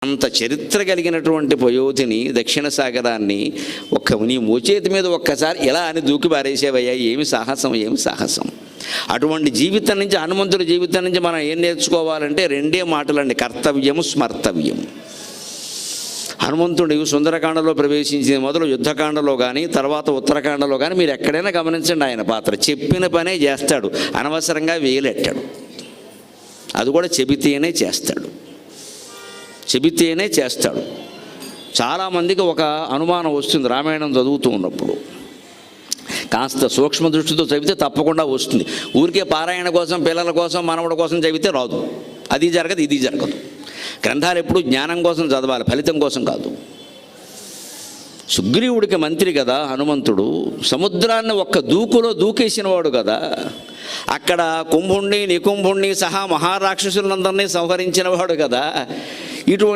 అంత చరిత్ర కలిగినటువంటి పయోధిని దక్షిణ సాగరాన్ని నీ మోచేతి మీద ఒక్కసారి ఇలా అని దూకి పారేసేవయ్యా, ఏమి సాహసం, ఏమి సాహసం. అటువంటి జీవితం నుంచి, హనుమంతుడి జీవితం నుంచి మనం ఏం నేర్చుకోవాలంటే రెండే మాటలండి, కర్తవ్యము, స్మర్తవ్యం. హనుమంతుడు సుందరకాండలో ప్రవేశించింది మొదలు యుద్ధకాండలో కానీ తర్వాత ఉత్తరకాండలో కానీ మీరు ఎక్కడైనా గమనించండి, ఆయన పాత్ర చెప్పిన పనే చేస్తాడు, అనవసరంగా వేలెట్టాడు. అది కూడా చెబితేనే చేస్తాడు, చెబితేనే చేస్తాడు. చాలామందికి ఒక అనుమానం వస్తుంది రామాయణం చదువుతూ ఉన్నప్పుడు, కాస్త సూక్ష్మ దృష్టితో చదివితే తప్పకుండా వస్తుంది. ఊరికే పారాయణ కోసం, పిల్లల కోసం, మనవడి కోసం చదివితే రాదు. అది జరగదు, ఇది జరగదు. గ్రంథాలు ఎప్పుడు జ్ఞానం కోసం చదవాలి, ఫలితం కోసం కాదు. సుగ్రీవుడికి మంత్రి కదా హనుమంతుడు, సముద్రాన్ని ఒక్క దూకులో దూకేసినవాడు కదా, అక్కడ కుంభుణ్ణి నికుంభుణ్ణి సహా మహారాక్షసులందరినీ సంహరించినవాడు కదా. ఇటువంటి